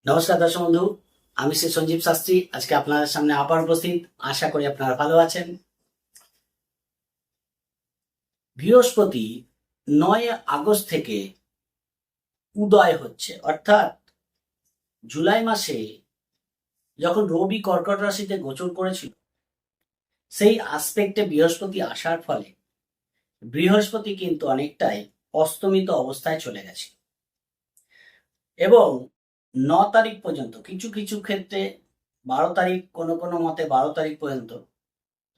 নমস্কার দর্শক বন্ধু, আমি শ্রী সঞ্জীব শাস্ত্রী আজকে আপনাদের সামনে আবার উপস্থিত। আশা করি আপনারা ভালো আছেন। বৃহস্পতি 9 আগস্ট থেকে উদয় হচ্ছে, অর্থাৎ জুলাই মাসে যখন রবি কর্কট রাশিতে গোচর করেছিল, সেই আসপেক্টে বৃহস্পতি আসার ফলে বৃহস্পতি কিন্তু অনেকটাই অস্তমিত অবস্থায় চলে গেছে এবং 9 তারিখ পর্যন্ত, কিছু কিছু ক্ষেত্রে 12 তারিখ, কোনো কোনো মতে 12 তারিখ পর্যন্ত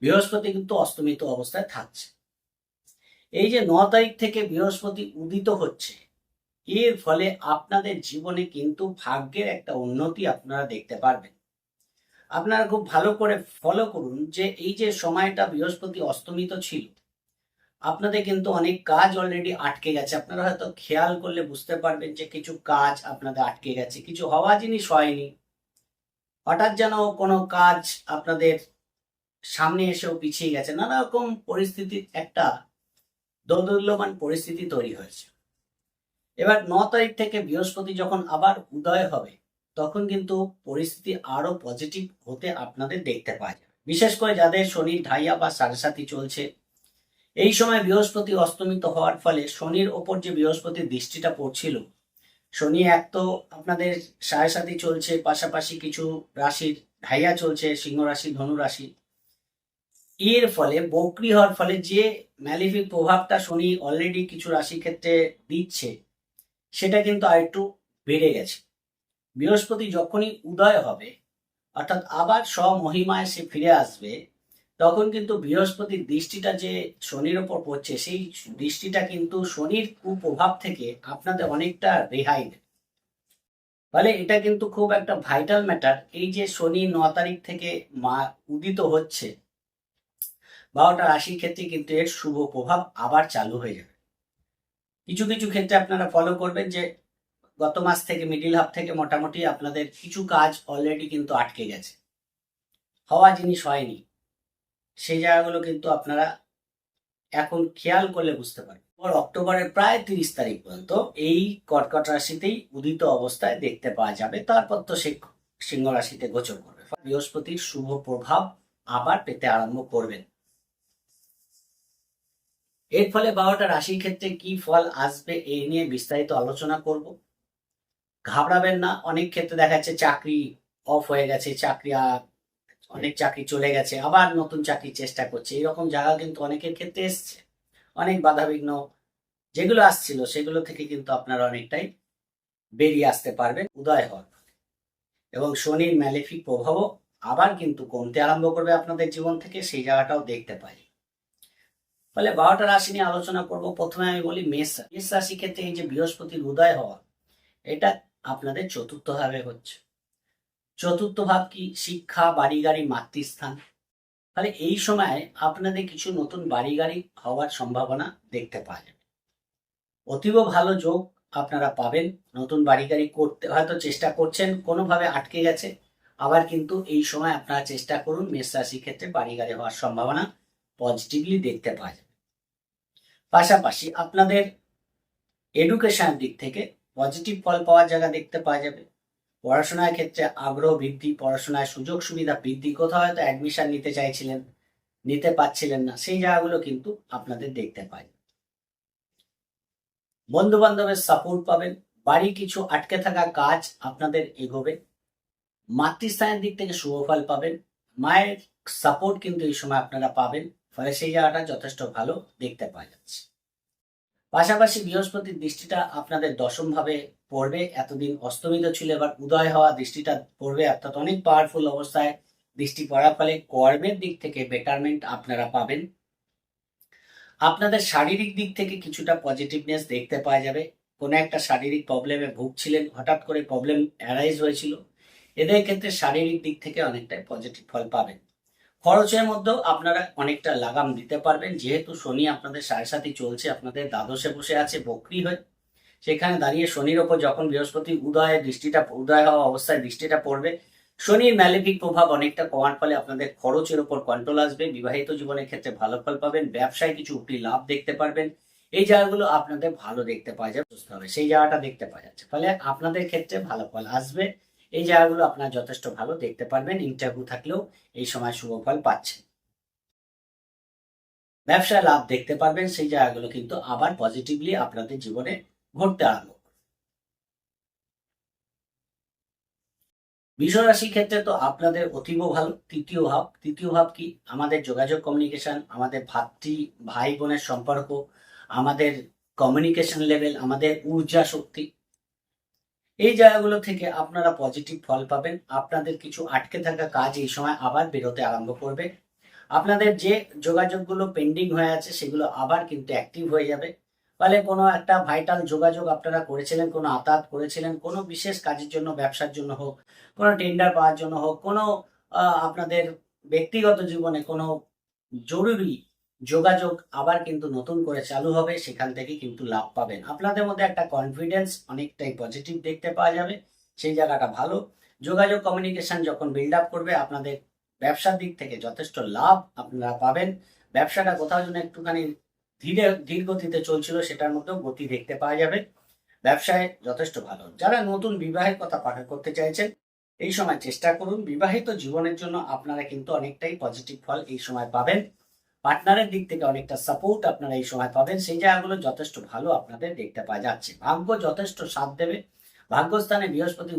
বৃহস্পতি কিন্তু অস্তমিত অবস্থায় থাকছে। এই যে 9 তারিখ থেকে বৃহস্পতি উদিত হচ্ছে, এর ফলে আপনাদের জীবনে কিন্তু ভাগ্যের একটা উন্নতি আপনারা দেখতে পারবেন। আপনারা খুব ভালো করে ফলো করুন যে এই যে সময়টা বৃহস্পতি অস্তমিত ছিল, আপনাদের কিন্তু অনেক কাজ অলরেডি আটকে গেছে। আপনারা হয়তো খেয়াল করলে বুঝতে পারবেন যে কিছু কাজ আপনাদের আটকে গেছে, কিছু হওয়া জিনিস হয়নি। হঠাৎ যেন কোনো কাজ আপনাদের সামনে এসেও পিছিয়ে গেছে, নানা রকম পরিস্থিতির একটা দোদুল্যমান পরিস্থিতি তৈরি হয়েছে। এবার 9 তারিখ থেকে বৃহস্পতি যখন আবার উদয় হবে, তখন কিন্তু পরিস্থিতি আরো পজিটিভ হতে আপনাদের দেখতে পাওয়া যাবে। বিশেষ করে যাদের শনির ঢাইয়া বা সাড়ে সাতি চলছে, এই সময় বৃহস্পতি অস্তমিত হওয়ার ফলে শনির ওপর যে বৃহস্পতির দৃষ্টিটা পড়ছিল, শনি এক তো আপনাদের সাড়ে সাতি চলছে, পাশাপাশি কিছু রাশির ঢাইয়া চলছে, সিংহ রাশি, ধনু রাশি। এর ফলে বক্রি হওয়ার ফলে যে ম্যালিফিক প্রভাবটা শনি অলরেডি কিছু রাশি ক্ষেত্রে দিচ্ছে, সেটা কিন্তু আরেকটু বেড়ে গেছে। বৃহস্পতি যখনই উদয় হবে, অর্থাৎ আবার স্বমহিমায় সে ফিরে আসবে, তখন কিন্তু বৃহস্পতির দৃষ্টিটা যে শনির ওপর পড়ছে, সেই দৃষ্টিটা কিন্তু শনির কুপ্রভাব থেকে আপনাদের অনেকটা রেহাই দেবে। ফলে এটা কিন্তু খুব একটা ভাইটাল ম্যাটার। এই যে শনি 9 তারিখ থেকে উদিত হচ্ছে, 12টা রাশির ক্ষেত্রে কিন্তু এর শুভ প্রভাব আবার চালু হয়ে যাবে। কিছু কিছু ক্ষেত্রে আপনারা ফলো করবেন যে গত মাস থেকে, মিডিল হাফ থেকে মোটামুটি আপনাদের কিছু কাজ অলরেডি কিন্তু আটকে গেছে, হওয়া জিনিস হয়নি। সেই জায়গাগুলো কিন্তু আপনারা এখন খেয়াল করলে বুঝতে পারবেন। অক্টোবরের প্রায় 30 তারিখ পর্যন্ত এই কর্কট রাশিতেই উদিত অবস্থায় দেখতে পাওয়া যাবে। তারপর তো সে সিংহ রাশিতে গোচর করবে। বৃহস্পতির শুভ প্রভাব আবার পেতে আরম্ভ করবেন। এর ফলে 12টা রাশির ক্ষেত্রে কি ফল আসবে, এই নিয়ে বিস্তারিত আলোচনা করব। ঘাবড়াবেন না। অনেক ক্ষেত্রে দেখা যাচ্ছে চাকরি অফ হয়ে গেছে, অনেক চাকরি চলে গেছে, আবার নতুন চাকরির চেষ্টা করছে, এরকম জায়গা কিন্তু অনেকের ক্ষেত্রে এসছে। অনেক বাধাবিঘ্ন যেগুলো আসছিল, সেগুলো থেকে কিন্তু আপনারা অনেকটাই বেরিয়ে আসতে পারবেন উদয় হওয়ার ফলে। এবং শনির ম্যালেফিক প্রভাবও আবার কিন্তু কমতে আরম্ভ করবে আপনাদের জীবন থেকে, সেই জায়গাটাও দেখতে পাই। ফলে 12টা রাশি নিয়ে আলোচনা করব। প্রথমে আমি বলি মেষ রাশি ক্ষেত্রে এই যে বৃহস্পতির উদয় হওয়া, এটা আপনাদের চতুর্থ ভাবে হচ্ছে। চতুর্থ ভাব কি? শিক্ষা, বাড়ি গাড়ি, মাতৃস্থান। তাহলে এই সময় আপনাদের কিছু নতুন বাড়ি গাড়ি হওয়ার সম্ভাবনা দেখতে পাওয়া যাবে। অতীব ভালো যোগ আপনারা পাবেন। নতুন বাড়ি গাড়ি করতে হয়তো চেষ্টা করছেন, কোনোভাবে আটকে গেছে, আবার কিন্তু এই সময় আপনারা চেষ্টা করুন। মেষ রাশির ক্ষেত্রে বাড়ি গাড়ি হওয়ার সম্ভাবনা পজিটিভলি দেখতে পাওয়া যাবে। পাশাপাশি আপনাদের এডুকেশনের দিক থেকে পজিটিভ ফল পাওয়ার জায়গা দেখতে পাওয়া যাবে। পড়াশোনার ক্ষেত্রে আগ্রহ বৃদ্ধি, পড়াশোনায় সুযোগ সুবিধা বৃদ্ধি। কোথাও হয়তো অ্যাডমিশন নিতে চাইছিলেন, নিতে পারছিলেন না, সেই জায়গাগুলো কিন্তু আপনাদের দেখতে পাই। বন্ধু বান্ধবের সাপোর্ট পাবেন। বাড়ি কিছু আটকে থাকা কাজ আপনাদের এগোবে। মাতৃস্থানের দিক থেকে শুভ ফল পাবেন। মায়ের সাপোর্ট কিন্তু এই সময় আপনারা পাবেন, ফলে সেই জায়গাটা যথেষ্ট ভালো দেখতে পাওয়া যাচ্ছে। পাশাপাশি বৃহস্পতির দৃষ্টিটা আপনাদের দশম ভাবে পড়বে। এতদিন অস্তমিত ছিল, এবার উদয় হওয়া দৃষ্টিটা পড়বে, অর্থাৎ অনেক পাওয়ারফুল অবস্থায় দৃষ্টি পড়ার ফলে কর্মের দিক থেকে বেটারমেন্ট আপনারা পাবেন। আপনাদের শারীরিক দিক থেকে কিছুটা পজিটিভনেস দেখতে পাওয়া যাবে। কোনো একটা শারীরিক প্রবলেমে ভুগছিলেন, হঠাৎ করে প্রবলেম অ্যারাইজ হয়েছিল, এদের ক্ষেত্রে শারীরিক দিক থেকে অনেকটাই পজিটিভ ফল পাবেন। খরচের মধ্যেও আপনারা অনেকটা লাগাম দিতে পারবেন, যেহেতু শনি আপনাদের সাড়ে সাথে চলছে, আপনাদের দ্বাদশে বসে আছে বক্রি হয়ে। সেখানে দাঁড়িয়ে শনির ওপর যখন বৃহস্পতি উদয় হওয়া অবস্থায় দৃষ্টিটা পড়বে, শনির ম্যালেফিক প্রভাব অনেকটা কমার ফলে আপনাদের খরচের উপর কন্ট্রোল আসবে। বিবাহিত জীবনের ক্ষেত্রে ভালো ফল পাবেন। ব্যবসায় কিছু উপরি লাভ দেখতে পারবেন। এই জায়গাগুলো আপনাদের ভালো দেখতে পাওয়া যাবে, বুঝতে হবে সেই জায়গাটা দেখতে পাওয়া যাচ্ছে। ফলে আপনাদের ক্ষেত্রে ভালো ফল আসবে এই জায়গাগুলো আপনারা যথেষ্ট ভালো দেখতে পারবেন। ইন্টারভিউ থাকলেও এই সময় শুভ ফল পাচ্ছেন। ব্যবসায় লাভ দেখতে পারবেন, সেই জায়গাগুলো কিন্তু আবার পজিটিভলি আপনাদের জীবনে ঘটতে আরম্ভ করবে। বৃষ রাশির ক্ষেত্রে তো আপনাদের অতীব ভালো। তৃতীয় ভাব কি? আমাদের যোগাযোগ, কমিউনিকেশন, আমাদের ভাই বোনের সম্পর্ক, আমাদের কমিউনিকেশন লেভেল, আমাদের ঊর্জা শক্তি, এই জায়গাগুলো থেকে আপনারা পজিটিভ ফল পাবেন। আপনাদের কিছু আটকে থাকা কাজ এই সময় আবার বেরোতে আরম্ভ করবে। আপনাদের যে যোগাযোগগুলো পেন্ডিং হয়ে আছে সেগুলো আবার কিন্তু অ্যাক্টিভ হয়ে যাবে। ফলে কোনো একটা ভাইটাল যোগাযোগ আপনারা করেছিলেন, কোনো আতাত করেছিলেন, কোনো বিশেষ কাজের জন্য, ব্যবসার জন্য হোক, কোনো টেন্ডার পাওয়ার জন্য হোক, কোনো আপনাদের ব্যক্তিগত জীবনে কোনো জরুরি যোগাযোগ আবার কিন্তু নতুন করে চালু হবে। সেখান থেকে কিন্তু লাভ পাবেন। আপনাদের মধ্যে একটা কনফিডেন্স অনেকটাই পজিটিভ দেখতে পাওয়া যাবে, সেই জায়গাটা ভালো। যোগাযোগ, কমিউনিকেশন যখন বিল্ড আপ করবে, আপনাদের ব্যবসার দিক থেকে যথেষ্ট লাভ আপনারা পাবেন। ব্যবসাটা কোথাও যেন একটুখানি ধীর গতিতে চলছিল, সেটার মধ্যেও গতি দেখতে পাওয়া যাবে। ব্যবসায় যথেষ্ট ভালো। যারা নতুন বিবাহের কথা করতে চাইছেন, এই সময় চেষ্টা করুন। বিবাহিত জীবনের জন্য আপনারা কিন্তু অনেকটাই পজিটিভ ফল এই সময় পাবেন। পার্টনারের দিক থেকে অনেকটা সাপোর্ট আপনারা এই সময় পাবেন, সেই জায়গাগুলো যথেষ্ট ভালো আপনাদের দেখতে পাওয়া যাচ্ছে। ভাগ্য যথেষ্ট সাথ দেবে। ভাগ্যস্থানে বৃহস্পতি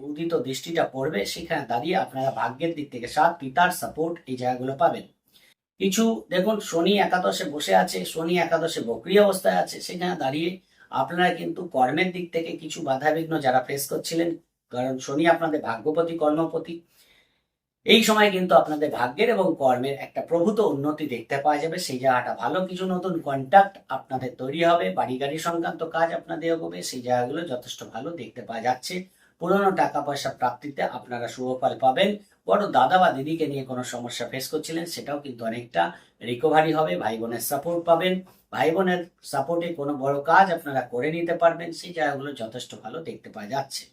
উদিত দৃষ্টিটা পড়বে, সেখানে দাঁড়িয়ে আপনারা ভাগ্যের দিক থেকে সাথ, পিতার সাপোর্ট, এই জায়গাগুলো পাবেন। কিছু দেখুন, শনি একাদশে বসে আছে, শনি একাদশে বক্রী অবস্থায় আছে, সেখানে দাঁড়িয়ে আপনারা কিন্তু কর্মের দিক থেকে কিছু বাধাবিঘ্ন যারা ফেস করছিলেন, কারণ শনি আপনাদের ভাগ্যপতি, কর্মপতি, এই সময় কিন্তু আপনাদের ভাগ্যের এবং কর্মের একটা প্রভূত উন্নতি দেখতে পাওয়া যাবে। সেই জায়গাটা ভালো। কিছু নতুন কন্ট্যাক্ট আপনাদের তৈরি হবে, বাড়ি গাড়ি সংক্রান্ত কাজ আপনাদের এগোবে, সেই জায়গাগুলো যথেষ্ট ভালো দেখতে পাওয়া যাচ্ছে। পুরনো টাকা পয়সা প্রাপ্তিতে আপনারা শুভ ফল পাবেন। বড় দাদা বা দিদিকে নিয়ে কোনো সমস্যা ফেস করছিলেন, সেটাও কিন্তু অনেকটা রিকভারি হবে। ভাই বোনের সাপোর্ট পাবেন। ভাই বোনের সাপোর্টে কোনো বড় কাজ আপনারা করে নিতে পারবেন, সেই জায়গাগুলো যথেষ্ট ভালো দেখতে পাওয়া যাচ্ছে।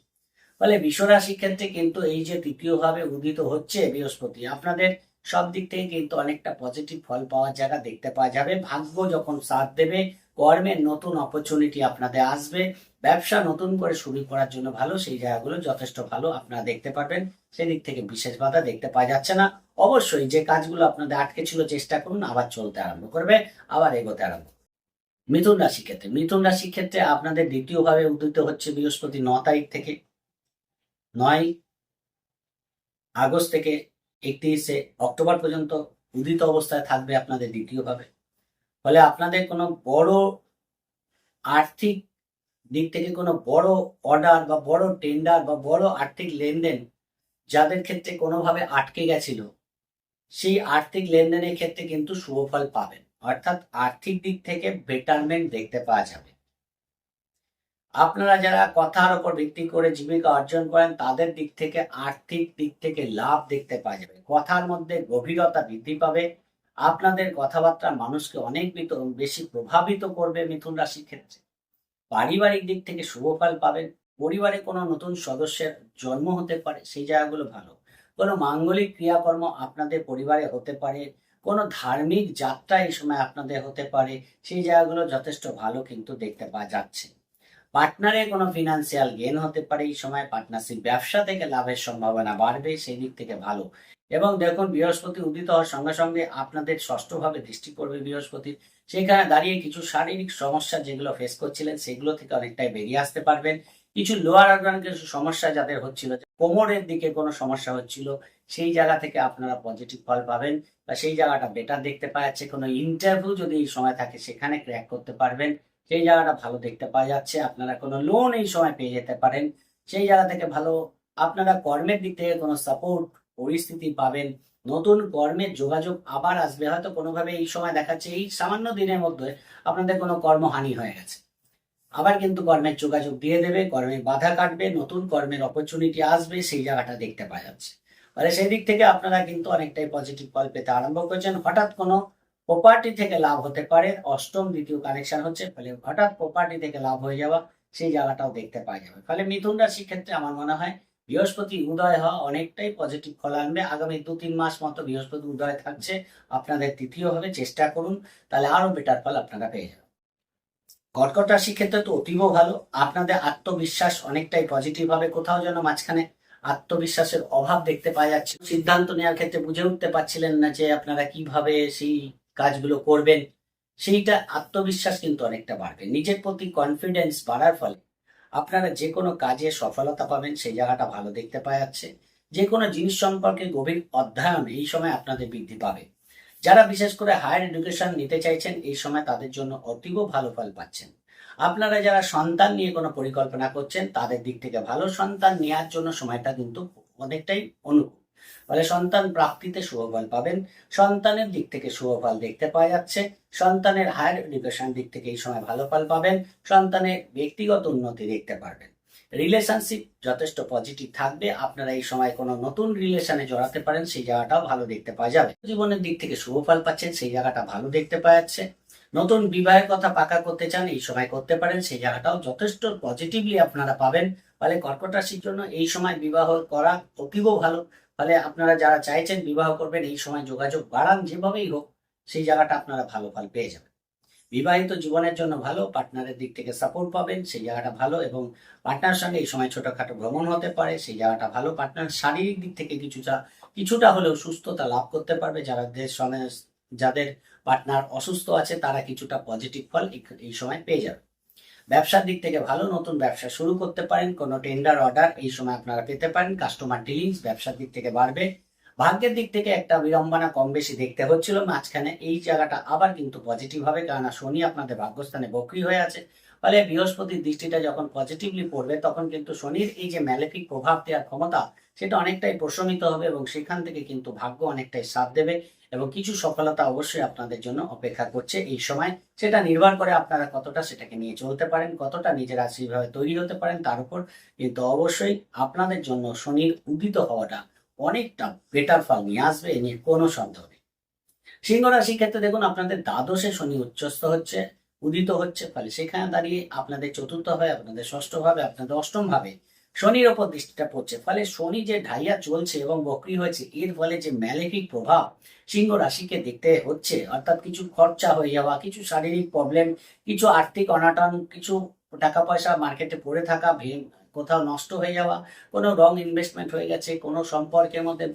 ফলে বিশ্বরাশির ক্ষেত্রে কিন্তু এই যে তৃতীয়ভাবে উদিত হচ্ছে বৃহস্পতি, আপনাদের সব দিক থেকে কিন্তু অনেকটা পজিটিভ ফল পাওয়ার জায়গা দেখতে পাওয়া যাবে। ভাগ্য যখন সাথ দেবে, কর্মের নতুন অপরচুনিটি আপনাদের আসবে। ব্যবসা নতুন করে শুরু করার জন্য ভালো, সেই জায়গাগুলো যথেষ্ট ভালো আপনারা দেখতে পারবেন। সেদিক থেকে বিশেষ বাধা দেখতে পাওয়া যাচ্ছে না। অবশ্যই যে কাজগুলো আপনাদের আটকে ছিল, চেষ্টা করুন আবার চলতে আরম্ভ করবে, আবার এগোতে আরম্ভ। মিথুন রাশির ক্ষেত্রে আপনাদের দ্বিতীয়ভাবে উদিত হচ্ছে বৃহস্পতি 9 তারিখ থেকে। 9 আগস্ট থেকে 31 অক্টোবর পর্যন্ত উদিত অবস্থায় থাকবে আপনাদের দ্বিতীয়ভাবে। ফলে আপনাদের কোনো বড় আর্থিক দিক থেকে কোনো বড় অর্ডার বা বড় টেন্ডার বা বড় আর্থিক লেনদেন যাদের ক্ষেত্রে কোনোভাবে আটকে গেছিল, সেই আর্থিক লেনদেনের ক্ষেত্রে কিন্তু শুভ ফল পাবেন। অর্থাৎ আর্থিক দিক থেকে বেটারমেন্ট দেখতে পাওয়া যাবে। আপনারা যারা কথার উপর ভিত্তি করে জীবিকা অর্জন করেন, তাদের দিক থেকে আর্থিক দিক থেকে লাভ দেখতে পাওয়া যাবে। কথার মধ্যে গভীরতা বৃদ্ধি পাবে। আপনাদের কথাবার্তা মানুষকে অনেক বেশি প্রভাবিত করবে মিথুন রাশির ক্ষেত্রে। পারিবারিক দিক থেকে শুভ ফল পাবেন। পরিবারে কোনো নতুন সদস্যের জন্ম হতে পারে, সেই জায়গাগুলো ভালো। কোনো মাঙ্গলিক ক্রিয়াকর্ম আপনাদের পরিবারে হতে পারে। কোনো ধার্মিক যাত্রা এই সময় আপনাদের হতে পারে, সেই জায়গাগুলো যথেষ্ট ভালো কিন্তু দেখতে পাওয়া যাচ্ছে। পার্টনারে কোনো ফিনান্সিয়াল গেন হতে পারে এই সময়। পার্টনারশিপ ব্যবসা থেকে লাভের সম্ভাবনা বাড়বে, সেই দিক থেকে ভালো। এবং দেখুন, বৃহস্পতি উদিত হওয়ার সঙ্গে সঙ্গে আপনাদের ষষ্ঠভাবে দৃষ্টি পড়বে বৃহস্পতির। সেখানে দাঁড়িয়ে কিছু শারীরিক সমস্যা যেগুলো ফেস করছিলেন, সেগুলো থেকে অনেকটাই বেরিয়ে আসতে পারবেন। কিছু লোয়ার অর্গানের কিছু সমস্যা যাদের হচ্ছিল, কোমরের দিকে কোনো সমস্যা হচ্ছিল, সেই জায়গা থেকে আপনারা পজিটিভ ফল পাবেন বা সেই জায়গাটা বেটার দেখতে পাওয়া যাচ্ছে। কোনো ইন্টারভিউ যদি এই সময় থাকে, সেখানে ক্র্যাক করতে পারবেন, সেই জায়গাটা ভালো দেখতে পাওয়া যাচ্ছে। আপনারা কোনো লোন এই সময় পেয়ে যেতে পারেন, সেই জায়গা থেকে ভালো। আপনারা কর্মের দিক থেকে কোনো সাপোর্ট পরিস্থিতি পাবেন। নতুন কর্মের যোগাযোগ আবার আসবে। হয়তো কোনোভাবে এই সময় দেখাচ্ছে এই সামান্য দিনের মধ্যে আপনাদের কোনো কর্মহানি হয়ে গেছে, আবার কিন্তু কর্মের যোগাযোগ দিয়ে দেবে, কর্মের বাধা কাটবে, নতুন কর্মের অপরচুনিটি আসবে, সেই জায়গাটা দেখতে পাওয়া যাচ্ছে। ফলে সেই দিক থেকে আপনারা কিন্তু অনেকটাই পজিটিভ ফল পেতে আরম্ভ করেছেন। হঠাৎ কোনো প্রপার্টি থেকে লাভ হতে পারে। অষ্টম দ্বিতীয় কানেকশন হচ্ছে, ফলে হঠাৎ প্রপার্টি থেকে লাভ হয়ে যাওয়া, সেই জায়গাটাও দেখতে পাওয়া যাবে। ফলে মিথুন রাশির ক্ষেত্রে আমার মনে হয় বৃহস্পতি উদয় হওয়া অনেকটাই পজিটিভ ফল আনবে। আগামী 2-3 মাস মতো বৃহস্পতি উদয় থাকছে আপনাদের তৃতীয় হবে। চেষ্টা করুন, তাহলে আরো বেটার ফল আপনারা পেয়ে যাবেন। কর্কট রাশির ক্ষেত্রে তো অতীব ভালো। আপনাদের আত্মবিশ্বাস অনেকটাই পজিটিভ হবে। কোথাও যেন মাঝখানে আত্মবিশ্বাসের অভাব দেখতে পাওয়া যাচ্ছে। সিদ্ধান্ত নেওয়ার ক্ষেত্রে বুঝে উঠতে পারছিলেন না যে আপনারা কিভাবে সেই কাজগুলো করবেন। সেইটা আত্মবিশ্বাস কিন্তু অনেকটা বাড়বে। নিজের প্রতি কনফিডেন্স বাড়ার ফলে আপনারা যে কোনো কাজে সফলতা পাবেন, সেই জায়গাটা ভালো দেখতে পাওয়া যাচ্ছে। যে কোনো জিনিস সম্পর্কে গভীর অধ্যয়ন এই সময় আপনাদের বৃদ্ধি পাবে। যারা বিশেষ করে হায়ার এডুকেশন নিতে চাইছেন, এই সময় তাদের জন্য অতীব ভালো ফল পাচ্ছেন। আপনারা যারা সন্তান নিয়ে কোনো পরিকল্পনা করছেন, তাদের দিক থেকে ভালো। সন্তান নেওয়ার জন্য সময়টা কিন্তু অনেকটাই অনুকূল। ফলে সন্তান প্রাপ্তিতে শুভফল পাবেন। সন্তানের দিক থেকে শুভফল দেখতে পাওয়া যাচ্ছে। সন্তানের হায়ার এডুকেশন দিক থেকে এই সময় ভালো ফল পাবেন। সন্তানের ব্যক্তিগত উন্নতি দেখতে পারবেন। রিলেশনশিপ যথেষ্ট পজিটিভ থাকবে। আপনারা এই সময় কোনো নতুন রিলেশনে জড়াতে পারেন, সেই জায়গাটাও ভালো দেখতে পাওয়া যাবে। জীবনের দিক থেকে শুভ ফল পাচ্ছেন, সেই জায়গাটা ভালো দেখতে পাওয়া যাচ্ছে। নতুন বিবাহের কথা পাকা করতে চান, এই সময় করতে পারেন, সেই জায়গাটাও যথেষ্ট পজিটিভলি আপনারা পাবেন। ফলে কর্কট রাশির জন্য এই সময় বিবাহ করা অতীব ভালো। ফলে আপনারা যারা চাইছেন বিবাহ করবেন, এই সময় যোগাযোগ বাড়ান, যেভাবেই হোক সেই জায়গাটা আপনারা ভালো ফল পেয়ে যাবেন। বিবাহিত জীবনের জন্য ভালো, পার্টনারের দিক থেকে সাপোর্ট পাবেন, সেই জায়গাটা ভালো। এবং পার্টনার সঙ্গে এই সময় ছোটখাটো ভ্রমণ হতে পারে, সেই জায়গাটা ভালো। পার্টনার শারীরিক দিক থেকে কিছুটা হলেও সুস্থতা লাভ করতে পারবে। যাদের পার্টনার অসুস্থ আছে, তারা কিছুটা পজিটিভ ফল এই সময় পেয়ে যাবে। ব্যবসার দিক থেকে ভালো, নতুন ব্যবসা শুরু করতে পারেন। কোনো টেন্ডার অর্ডার এই সময় আপনারা পেতে পারেন। কাস্টমার ডিলিংস ব্যবসার দিক থেকে বাড়বে। ভাগ্যের দিক থেকে একটা বিড়ম্বনা কম বেশি দেখতে হচ্ছিল মাঝখানে, এই জায়গাটা আবার কিন্তু পজিটিভ হবে, কেননা শনি আপনাদের ভাগ্যস্থানে বক্রী হয়ে আছে। ফলে বৃহস্পতির দৃষ্টিটা যখন পজিটিভলি পড়বে, তখন কিন্তু শনির এই যে ম্যালেফিক প্রভাব দেওয়ার ক্ষমতা, সেটা অনেকটাই প্রশমিত হবে এবং সেখান থেকে কিন্তু ভাগ্য অনেকটাই সাথ দেবে এবং কিছু সফলতা অবশ্যই আপনাদের জন্য অপেক্ষা করছে এই সময়। সেটা নির্ভর করে আপনারা কতটা সেটাকে নিয়ে চলতে পারেন, কতটা নিজেরা সেইভাবে তৈরি হতে পারেন তার উপর। কিন্তু অবশ্যই আপনাদের জন্য শনির উদিত হওয়াটা অনেকটা বেটার ফল নিয়ে আসবে, এ নিয়ে কোনো সন্দেহ নেই। সিংহ রাশির ক্ষেত্রে দেখুন, আপনাদের দ্বাদশে শনি উচ্চস্থ হচ্ছে, উদিত হচ্ছে। ফলে সেখানে দাঁড়িয়ে আপনাদের চতুর্থ ভাবে, আপনাদের ষষ্ঠ ভাবে, আপনাদের অষ্টম ভাবে শনির ওপর দৃষ্টিটা পড়ছে। ফলে শনি যে ঢাইয়া চলছে এবং বক্রী হয়েছে, এর ফলে যে ম্যালেফিক প্রভাব সিংহ রাশিকে দেখতে হচ্ছে, অর্থাৎ কিছু খরচা হয়ে যাওয়া, কিছু শারীরিক প্রবলেম, কিছু আর্থিক অনাটন, কিছু টাকা পয়সা মার্কেটে পড়ে থাকা, কোথাও নষ্ট হয়ে যাওয়া, কোনো রং ইনভেস্টমেন্ট হয়ে গেছে, কোনো সম্পর্কের মধ্যে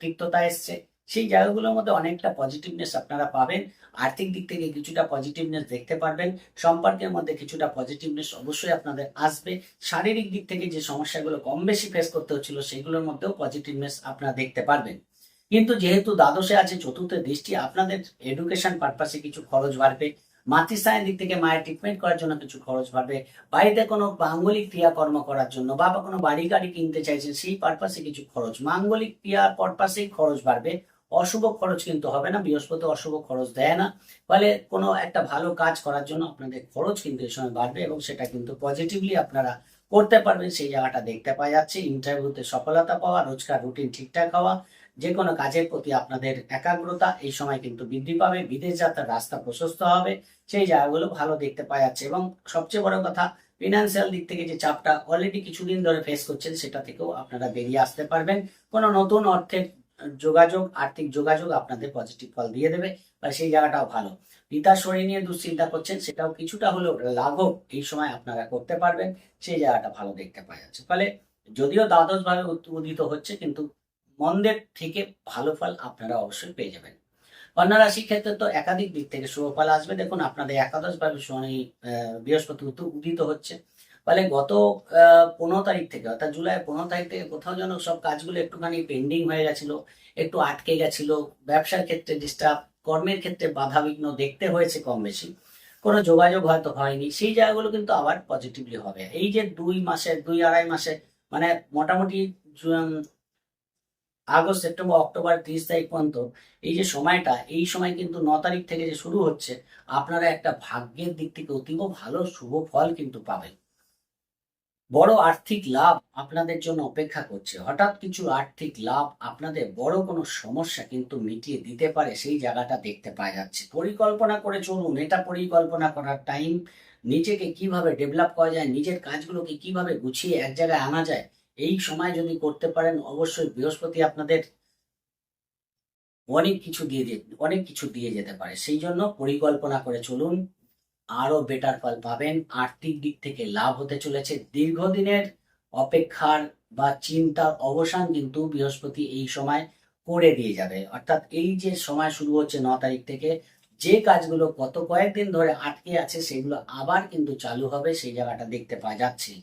তিক্ততা এসছে, সেই জায়গাগুলোর মধ্যে অনেকটা পজিটিভনেস আপনারা পাবেন। আর্থিক দিক থেকে কিছুটা পজিটিভনেস দেখতে পারবেন। সম্পর্কের মধ্যে কিছুটা পজিটিভনেস অবশ্যই আপনাদের আসবে। শারীরিক দিক থেকে যে সমস্যাগুলো কম বেশি ফেস করতে হচ্ছিল, সেগুলোর মধ্যেও পজিটিভনেস আপনারা দেখতে পারবেন। কিন্তু যেহেতু দ্বাদশে আছে চতুর্থ দৃষ্টি, আপনাদের এডুকেশন পারপাসে কিছু খরচ বাড়বে। মাতৃস্থানের দিক থেকে মায়ের ট্রিটমেন্ট করার জন্য কিছু খরচ বাড়বে। বাড়িতে কোনো মাঙ্গলিক ক্রিয়াকর্ম করার জন্য, বাবা কোনো বাড়ি গাড়ি কিনতে চাইছেন, সেই পারপাসে কিছু খরচ, মাঙ্গলিক ক্রিয়ার পারপাসেই খরচ বাড়বে। অশুভ খরচ কিন্তু হবে না, বৃহস্পতি অশুভ খরচ দেয় না। ফলে কোনো একটা ভালো কাজ করার জন্য আপনাদের খরচ কিন্তু এই সময় বাড়বে এবং সেটা কিন্তু পজিটিভলি আপনারা করতে পারবেন, সেই জায়গাটা দেখতে পাওয়া যাচ্ছে। ইন্টারভিউতে সফলতা পাওয়া, রোজকার রুটিন ঠিকঠাক হওয়া, যে কোনো কাজের প্রতি আপনাদের একাগ্রতা এই সময় কিন্তু বৃদ্ধি পাবে। বিদেশ যাত্রার রাস্তা প্রশস্ত হবে, সেই জায়গাগুলো ভালো দেখতে পাওয়া যাচ্ছে। এবং সবচেয়ে বড় কথা, ফিনান্সিয়াল দিক থেকে যে চাপটা অলরেডি কিছুদিন ধরে ফেস করছেন, সেটা থেকেও আপনারা বেরিয়ে আসতে পারবেন। কোনো নতুন অর্থের যোগাযোগ, আর্থিক যোগাযোগ আপনাদের পজিটিভ ফল দিয়ে দেবে, বা সেই জায়গাটাও ভালো। পিতার শরীর নিয়ে দুশ্চিন্তা করছেন, সেটাও কিছুটা হলেও লাঘব এই সময় আপনারা করতে পারবেন, সেই জায়গাটা ভালো দেখতে পাওয়া যাচ্ছে। ফলে যদিও দ্বাদশ ভাবে উদিত হচ্ছে, কিন্তু মন্দের থেকে ভালো ফল আপনারা অবশ্যই পেয়ে যাবেন। কন্যা রাশির ক্ষেত্রে তো একাধিক দিক থেকে শুভ ফল আসবে। দেখুন, আপনাদের একাদশ ভাবে শনি বৃহস্পতি উদিত হচ্ছে। ফলে গত 15 তারিখ থেকে, অর্থাৎ জুলাই 15 তারিখ থেকে কোথাও যেন সব কাজগুলো একটুখানি পেন্ডিং হয়ে গেছিল, একটু আটকে গেছিল। ব্যবসার ক্ষেত্রে ডিস্টার্ব, কর্মের ক্ষেত্রে বাধাবিঘ্ন দেখতে হয়েছে কম বেশি, কোনো যোগাযোগ হয়তো হয়নি, সেই জায়গাগুলো কিন্তু আবার পজিটিভলি হবে। এই যে 2 আড়াই মাসে, মানে মোটামুটি আগস্ট, সেপ্টেম্বর, অক্টোবর 30 তারিখ পর্যন্ত এই যে সময়টা, এই সময় কিন্তু 9 তারিখ থেকে যে শুরু হচ্ছে, আপনারা একটা ভাগ্যের দিক থেকে অতীব ভালো শুভ ফল কিন্তু পাবেন। বড় আর্থিক লাভ আপনাদের জন্য অপেক্ষা করছে। হঠাৎ কিছু আর্থিক লাভ আপনাদের বড় কোনো সমস্যা কিন্তু মিটিয়ে দিতে পারে, সেই জায়গাটা দেখতে পাওয়া যাচ্ছে। পরিকল্পনা করে চলুন, এটা পরিকল্পনা করার টাইম। নিজেকে কিভাবে ডেভেলপ করা যায়, নিজের কাজগুলোকে কিভাবে গুছিয়ে এক জায়গায় আনা যায়, এই সময় যদি করতে পারেন, অবশ্যই বৃহস্পতি আপনাদের অনেক কিছু দিয়ে যেতে পারে। সেই জন্য পরিকল্পনা করে চলুন, আরো বেটার ফল পাবেন। আর্থিক দিক থেকে লাভ হতে চলেছে। দীর্ঘদিনের অপেক্ষার বা চিন্তার অবসান কিন্তু বৃহস্পতি এই সময় করে দিয়ে যাবে। অর্থাৎ এই যে সময় শুরু হচ্ছে 9 তারিখ থেকে, যে কাজগুলো গত কয়েকদিন ধরে আটকে আছে সেগুলো আবার কিন্তু চালু হবে, সেই জায়গাটা দেখতে পাওয়া যাচ্ছে।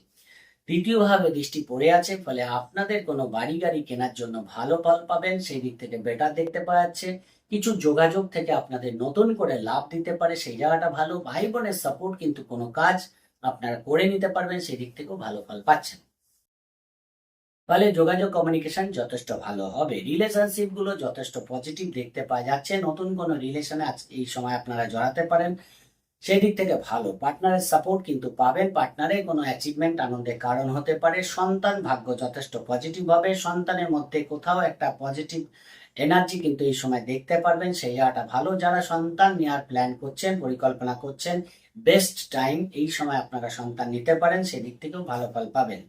তৃতীয়ভাবে দৃষ্টি পড়ে আছে, ফলে আপনাদের কোনো বাড়ি গাড়ি কেনার জন্য ভালো ফল পাবেন, সেই দিক থেকে বেটার দেখতে পাওয়া যাচ্ছে। কিছু যোগাযোগ থেকে আপনাদের নতুন করে লাভ দিতে পারে, সেই জায়গাটা ভালো। ভাই বোনের সাপোর্ট কিন্তু কোনো কাজ আপনারা করে নিতে পারবেন, সেই দিক থেকেও ভালো ফল পাচ্ছেন। ফলে যোগাযোগ কমিউনিকেশন যথেষ্ট ভালো হবে। রিলেশনশিপ গুলো যথেষ্ট পজিটিভ দেখতে পাওয়া যাচ্ছে। নতুন কোনো রিলেশনে এই সময় আপনারা জড়াতে পারেন, সেই দিক থেকে ভালো। পার্টনারের সাপোর্ট কিন্তু পাবেন, পার্টনারের কোনো অ্যাচিভমেন্ট আনন্দের কারণ হতে পারে। সন্তান ভাগ্য যথেষ্ট পজিটিভ হবে, সন্তানের মধ্যে কোথাও একটা পজিটিভ এনার্জি কিন্তু এই সময় দেখতে পারবেন, সেই জায়গাটা ভালো। যারা সন্তান নেওয়ার প্ল্যান করছেন, পরিকল্পনা করছেন, বেস্ট টাইম এই সময় আপনারা সন্তান নিতে পারেন, সেদিক থেকেও ভালো ফল পাবেন।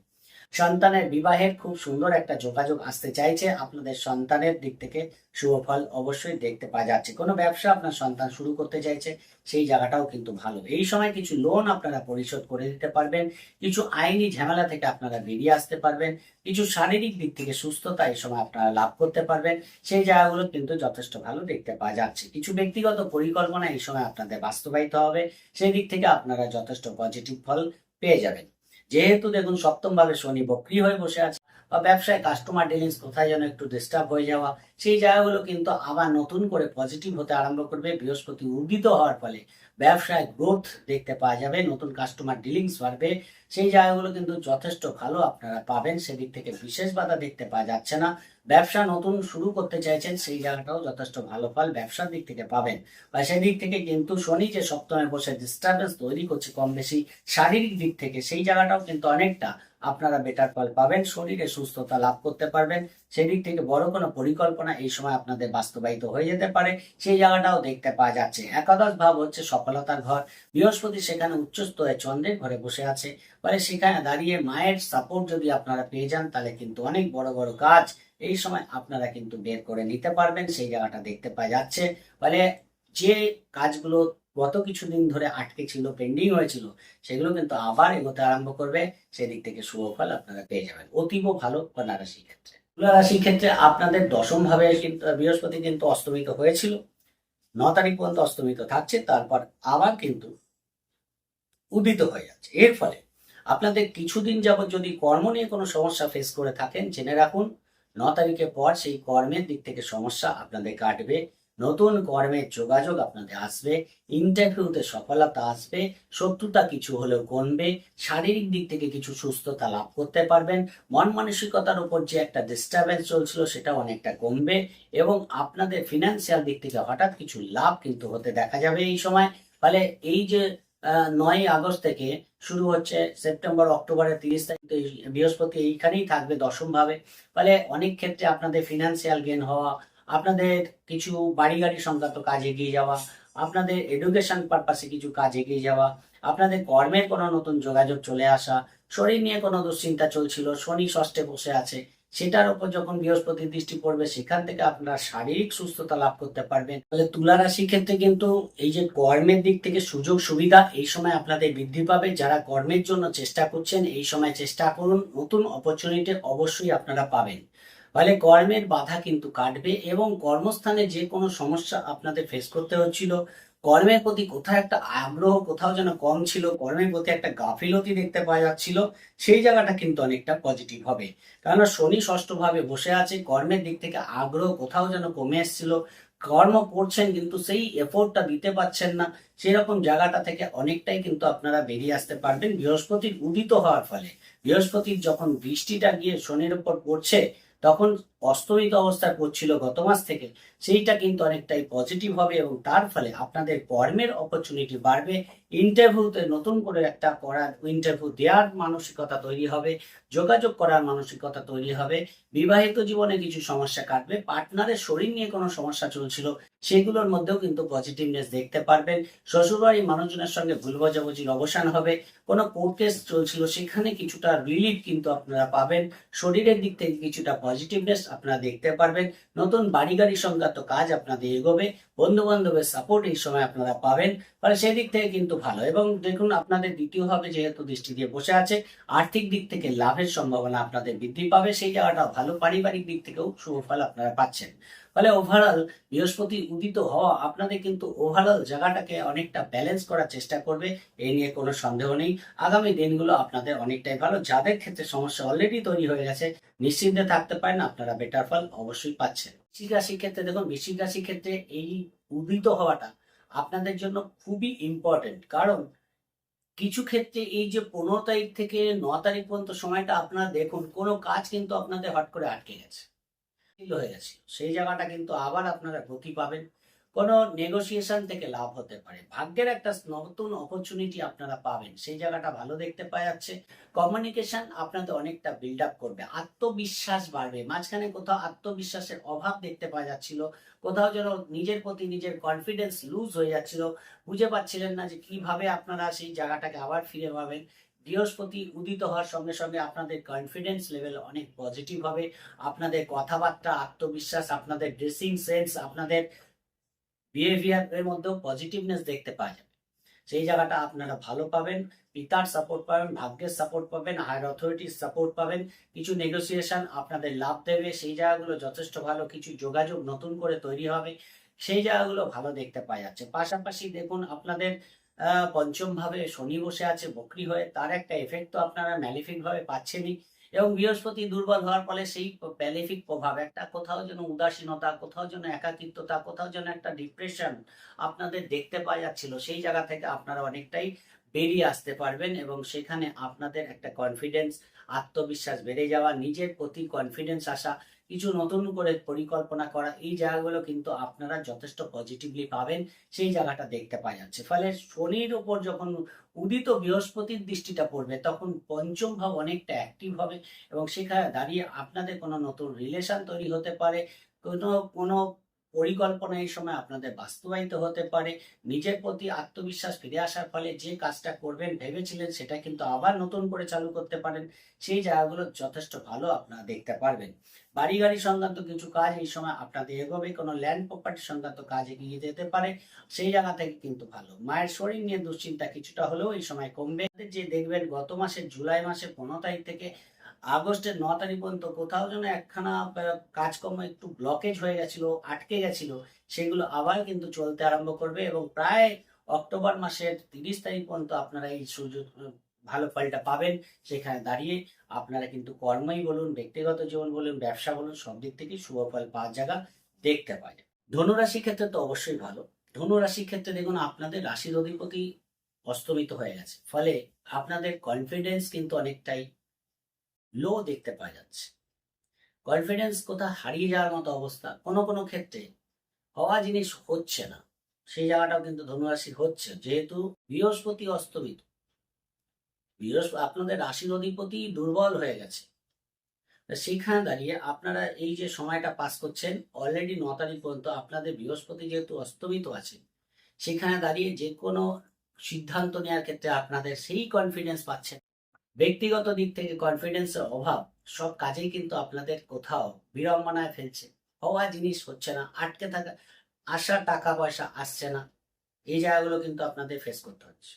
সন্তানের বিবাহের খুব সুন্দর একটা যোগাযোগ আসতে চাইছে, আপনাদের সন্তানের দিক থেকে শুভ ফল অবশ্যই দেখতে পাওয়া যাচ্ছে। কোনো ব্যবসা আপনার সন্তান শুরু করতে চাইছে, সেই জায়গাটাও কিন্তু ভালো। এই সময় কিছু লোন আপনারা পরিশোধ করে দিতে পারবেন, কিছু আইনি ঝামেলা থেকে আপনারা বেরিয়ে আসতে পারবেন, কিছু শারীরিক দিক থেকে সুস্থতা এই সময় আপনারা লাভ করতে পারবেন, সেই জায়গাগুলো কিন্তু যথেষ্ট ভালো দেখতে পাওয়া যাচ্ছে। কিছু ব্যক্তিগত পরিকল্পনা এই সময় আপনাদের বাস্তবায়িত হবে, সেই দিক থেকে আপনারা যথেষ্ট পজিটিভ ফল পেয়ে যাবেন। যেহেতু দেখুন সপ্তম ভাবে শনি বক্রি হয়ে বসে আছে, বা ব্যবসায় কাস্টমার ডিলিংস কোথায় যেন একটু ডিস্টার্ব হয়ে যাওয়া, সেই জায়গাগুলো কিন্তু আবার নতুন করে পজিটিভ হতে আরম্ভ করবে। বৃহস্পতি উদিত হওয়ার ফলে ব্যবসায় গ্রোথ দেখতে পাওয়া যাবে, নতুন কাস্টমার ডিলিংস বাড়বে, সেই জায়গাগুলো কিন্তু যথেষ্ট ভালো আপনারা পাবেন, সেদিক থেকে বিশেষ বাধা দেখতে পাওয়া যাচ্ছে না। ব্যবসা নতুন শুরু করতে চাইছেন, সেই জায়গাটাও যথেষ্ট ভালো ফল ব্যবসার দিক থেকে পাবেন। বা সেদিক থেকে কিন্তু শনি যে সপ্তমে বসে ডিস্টার্বেন্স তৈরি করছে কম বেশি শারীরিক দিক থেকে, সেই জায়গাটাও কিন্তু অনেকটা আপনারা বেটার ফল পাবেন, শরীরে সুস্থতা লাভ করতে পারবেন। সেই দিক থেকে বড় কোনো পরিকল্পনা এই সময় আপনাদের বাস্তবায়িত হয়ে যেতে পারে, সেই জায়গাটাও দেখতে পাওয়া যাচ্ছে। একাদশ ভাব হচ্ছে সফলতার ঘর, বৃহস্পতি সেখানে উচ্চস্থ হয়ে চন্দ্রের ঘরে বসে আছে, ফলে সেখানে দাঁড়িয়ে মায়ের সাপোর্ট যদি আপনারা পেয়ে যান, তাহলে কিন্তু অনেক বড় বড় কাজ এই সময় আপনারা কিন্তু বের করে নিতে পারবেন, সেই জায়গাটা দেখতে পাওয়া যাচ্ছে। ফলে যে কাজগুলো গত কিছুদিন ধরে আটকে ছিল, পেন্ডিং হয়েছিল, সেগুলো কিন্তু আবার এগোতে আরম্ভ করবে, সেদিক থেকে শুভ ফল আপনারা পেয়ে যাবেন। অতীব ভালো কন্যা রাশির ক্ষেত্রে। তুলা রাশির ক্ষেত্রে আপনাদের দশম ভাবে কিন্তু বৃহস্পতি কিন্তু অস্তমিত হয়েছিল, 9 তারিখ পর্যন্ত অস্তমিত থাকছে, তারপর আবার কিন্তু উদিত হয়ে যাচ্ছে। এর ফলে আপনাদের কিছুদিন যাবত যদি কর্ম নিয়ে কোনো সমস্যা ফেস করে থাকেন, জেনে রাখুন 9 তারিখের পর সেই কর্মের দিক থেকে সমস্যা আপনাদের কাটবে, নতুন কর্মের যোগাযোগ আপনাদের আসবে, ইন্টারভিউতে সফলতা আসবে, শত্রুতা কিছু হলেও কমবে, শারীরিক দিক থেকে কিছু সুস্থতা লাভ করতে পারবেন, মন মানসিকতার উপর যে একটা ডিস্টারবেন্স চলছিল সেটা অনেকটা কমবে, এবং আপনাদের ফিনান্সিয়াল দিক থেকে হঠাৎ কিছু লাভ কিন্তু হতে দেখা যাবে এই সময়। ফলে এই যে 9 আগস্ট থেকে শুরু হচ্ছে, সেপ্টেম্বর অক্টোবরের 30 তারিখ তো বৃহস্পতি এইখানেই থাকবে দশম ভাবে। ফলে অনেক ক্ষেত্রে আপনাদের ফিনান্সিয়াল গেন হওয়া, আপনাদের কিছু বাড়ি গাড়ি সংক্রান্ত কাজ এগিয়ে যাওয়া, আপনাদের এডুকেশন পারপাসে কিছু কাজ এগিয়ে যাওয়া, আপনাদের কর্মের কোনো নতুন যোগাযোগ চলে আসা, শরীর নিয়ে কোনো দুশ্চিন্তা চলছিল, শনি ষষ্ঠে বসে আছে, সেটার উপর যখন বৃহস্পতির দৃষ্টি পড়বে, সেখান থেকে আপনারা শারীরিক সুস্থতা লাভ করতে পারবেন। তাহলে তুলা রাশির ক্ষেত্রে কিন্তু এই যে কর্মের দিক থেকে সুযোগ সুবিধা এই সময় আপনাদের বৃদ্ধি পাবে। যারা কর্মের জন্য চেষ্টা করছেন, এই সময় চেষ্টা করুন, নতুন অপরচুনিটি অবশ্যই আপনারা পাবেন। ফলে কর্মের বাধা কিন্তু কাটবে, এবং কর্মস্থানে যে কোনো সমস্যা আপনাদের ফেস করতে হচ্ছিল, কর্মের প্রতি কোথাও একটা আগ্রহ কোথাও যেন কম ছিল, কর্মের প্রতি একটা গাফিলতি দেখতে পাওয়া যাচ্ছিল, সেই জায়গাটা কিন্তু অনেকটা পজিটিভ হবে। কেননা শনি ষষ্ঠ ভাবে বসে আছে, কর্মের দিক থেকে আগ্রহ কোথাও যেন কমে এসেছিল, কর্ম করছেন কিন্তু সেই এফোর্টটা দিতে পারছেন না, সেরকম জায়গাটা থেকে অনেকটাই কিন্তু আপনারা বেরিয়ে আসতে পারবেন বৃহস্পতির উদিত হওয়ার ফলে। বৃহস্পতির যখন বৃষ্টিটা গিয়ে শনির উপর পড়ছে, তখন অস্তমিত অবস্থায় পড়ছিল গত মাস থেকে, সেইটা কিন্তু অনেকটাই পজিটিভ হবে, এবং তার ফলে আপনাদের কর্মের অপরচুনিটি বাড়বে, ইন্টারভিউতে নতুন করে একটা করার ইন্টারভিউ দেওয়ার মানসিকতা তৈরি হবে, যোগাযোগ করার মানসিকতা তৈরি হবে, বিবাহিত জীবনে কিছু সমস্যা কাটবে, পার্টনারের শরীর নিয়ে কোনো সমস্যা চলছিল সেগুলোর মধ্যেও কিন্তু পজিটিভনেস দেখতে পারবেন, শ্বশুরবাড়ির মানুষজনের সঙ্গে ভুল বোঝাবুঝির অবসান হবে, কোনো কোর্ট কেস চলছিল সেখানে কিছুটা রিলিফ কিন্তু আপনারা পাবেন, শরীরের দিক থেকে কিছুটা পজিটিভনেস আপনারা দেখতে পারবেন। নতুন বাড়ি গাড়ি সংক্রান্ত কাজ আপনাদের এগোবে, বন্ধু বান্ধবের সাপোর্ট এই সময় আপনারা পাবেন, ফলে সেই দিক থেকে কিন্তু ভালো। এবং দেখুন আপনাদের দ্বিতীয় ভাবে যেহেতু দৃষ্টি দিয়ে বসে আছে, আর্থিক দিক থেকে লাভের সম্ভাবনা আপনাদের বৃদ্ধি পাবে, সেই জায়গাটা ভালো। পারিবারিক দিক থেকেও শুভ ফল আপনারা পাচ্ছেন। ফলে ওভারঅল বৃহস্পতি উদিত হওয়া আপনাদের কিন্তু ওভারঅল জায়গাটাকে অনেকটা ব্যালেন্স করার চেষ্টা করবে, এই নিয়ে কোনো সন্দেহ নেই। আগামী দিনগুলো আপনাদের অনেকটাই ভালো। যাদের ক্ষেত্রে সমস্যা অলরেডি তৈরি হয়ে গেছে, নিশ্চিন্তে থাকতে পারেন, আপনারা বেটার ফল অবশ্যই পাচ্ছেন। বৃশ্চিক রাশির ক্ষেত্রে দেখুন, বৃশ্চিক রাশির ক্ষেত্রে এই উদিত হওয়াটা আপনাদের জন্য খুবই ইম্পর্টেন্ট। কারণ কিছু ক্ষেত্রে এই যে 15 তারিখ থেকে 9 তারিখ পর্যন্ত সময়টা আপনারা দেখুন, কোনো কাজ কিন্তু আপনাদের হট করে আটকে গেছে, হয়ে গেছে, সেই জায়গাটা কিন্তু আবার আপনারা গতি পাবেন। কোনো নেগোসিয়েশন থেকে লাভ হতে পারে, ভাগ্যের একটা নতুন অপরচুনিটি আপনারা পাবেন, সেই জায়গাটা ভালো দেখতে পাওয়া যাচ্ছে। কমিউনিকেশন আপনাদের অনেকটা বিল্ড আপ করবে, আত্মবিশ্বাস বাড়বে। মাঝখানে কোথাও আত্মবিশ্বাসের অভাব দেখতে পাওয়া যাচ্ছিল, কোথাও যেন নিজের প্রতি নিজের কনফিডেন্স লুজ হয়ে যাচ্ছিল, বুঝে পাচ্ছিলেন না যে কিভাবে আপনারা সেই জায়গাটাকে আবার ফিরে পাবেন। বৃহস্পতি উদিত হওয়ার সঙ্গে সঙ্গে আপনাদের কনফিডেন্স লেভেল অনেক পজিটিভ হবে, আপনাদের কথাবার্তা, আত্মবিশ্বাস, আপনাদের ড্রেসিং সেন্স, আপনাদের বিহেভিয়ার এর মধ্যেও পজিটিভনেস দেখতে পাওয়া যাবে। সেই জায়গাটা আপনারা ভালো পাবেন, পিতার সাপোর্ট পাবেন, ভাগ্যের সাপোর্ট পাবেন, হায়ার অথরিটির সাপোর্ট পাবেন। কিছু নেগোসিয়েশন আপনাদের লাভ দেবে, সেই জায়গাগুলো যথেষ্ট ভালো। কিছু যোগাযোগ নতুন করে তৈরি হবে, সেই জায়গাগুলো ভালো দেখতে পাওয়া যাচ্ছে। পাশাপাশি দেখুন আপনাদের পঞ্চম ভাবে শনি বসে আছে বক্রী হয়ে, তার একটা এফেক্ট তো আপনারা ম্যালিফিক ভাবে পাচ্ছেনই। এবং বৃহস্পতি দুর্বল হওয়ার ফলে সেই ম্যালিফিক প্রভাব, একটা কোথাও যেন উদাসীনতা, কোথাও যেন একাকিত্বতা, কোথাও যেন একটা ডিপ্রেশন আপনাদের দেখতে পাওয়া যাচ্ছিল, সেই জায়গা থেকে আপনারা অনেকটাই বেরিয়ে আসতে পারবেন। এবং সেখানে আপনাদের একটা কনফিডেন্স, আত্মবিশ্বাস বেড়ে যাওয়া, নিজের প্রতি কনফিডেন্স আসা, কিছু নতুন করে পরিকল্পনা করা, এই জায়গাগুলো কিন্তু আপনারা যথেষ্ট পজিটিভলি পাবেন, সেই জায়গাটা দেখতে পাওয়া যাচ্ছে। ফলে শনির উপর যখন উদিত বৃহস্পতির দৃষ্টিটা পড়বে, তখন পঞ্চম ভাব অনেকটা অ্যাক্টিভ হবে, এবং সেখানে দাঁড়িয়ে আপনাদের কোনো নতুন রিলেশন তৈরি হতে পারে, কোনো কোনো পরিকল্পনা এই সময় আপনাদের বাস্তবায়িত হতে পারে। নিজের প্রতি আত্মবিশ্বাস ফিরে আসার ফলে যে কাজটা করবেন ভেবেছিলেন, সেটা কিন্তু আবার নতুন করে চালু করতে পারেন, সেই জায়গাগুলো যথেষ্ট ভালো আপনারা দেখতে পারবেন। বাড়ি গাড়ি সংক্রান্ত কিছু কাজ এই সময় আপনাদের এগোবে, কোনো ল্যান্ড প্রপার্টি সংক্রান্ত কাজ এগিয়ে যেতে পারে, সেই জায়গা থেকে কিন্তু ভালো। মায়ের শরীর নিয়ে দুশ্চিন্তা কিছুটা হলেও এই সময় কমবে। যে দেখবেন গত মাসের জুলাই মাসের 15 তারিখ থেকে আগস্টের 9 তারিখ পর্যন্ত কোথাও যেন একখানা কাজকর্ম একটু ব্লকেজ হয়ে গেছিল, আটকে গেছিল, সেগুলো আবার কিন্তু চলতে আরম্ভ করবে। এবং প্রায় অক্টোবর মাসের 30 তারিখ পর্যন্ত আপনারা এই সুযোগ ভালো ফলটা পাবেন। সেখানে দাঁড়িয়ে আপনারা কিন্তু কর্মই বলুন, ব্যক্তিগত জীবন বলুন, ব্যবসা বলুন, সব দিক থেকেই শুভ ফল পাওয়ার জায়গা দেখতে পাওয়া যায়। ধনুরাশির ক্ষেত্রে তো অবশ্যই ভালো। ধনুরাশির ক্ষেত্রে দেখুন আপনাদের রাশির অধিপতি অস্তমিত হয়ে গেছে, ফলে আপনাদের কনফিডেন্স কিন্তু অনেকটাই লো দেখতে পাওয়া যাচ্ছে। কনফিডেন্স কোথাও হারিয়ে যাওয়ার মতো অবস্থা, কোনো কোনো ক্ষেত্রে হওয়া জিনিস হচ্ছে না, সেই জায়গাটাও কিন্তু ধনুরাশি হচ্ছে। যেহেতু বৃহস্পতি অস্তমিত, বৃহস্পতি আপনাদের রাশির অধিপতি দুর্বল হয়ে গেছে, সেইখানে দাঁড়িয়ে আপনারা এই যে সময়টা পাস করছেন, অলরেডি 9 তারিখ পর্যন্ত আপনাদের বৃহস্পতি যেহেতু অস্তমিত আছে, সেখানে দাঁড়িয়ে যে কোনো সিদ্ধান্ত নেওয়ার ক্ষেত্রে আপনাদের সেই কনফিডেন্স পাচ্ছেন। ব্যক্তিগত দিক থেকে কনফিডেন্সের অভাব সব কাজেই কিন্তু আপনাদের কোথাও বিড়ম্বনায় ফেলছে, হওয়া জিনিস হচ্ছে না, আটকে থাকা, আসা টাকা পয়সা আসছে না, এই জায়গাগুলো কিন্তু আপনাদের ফেস করতে হচ্ছে।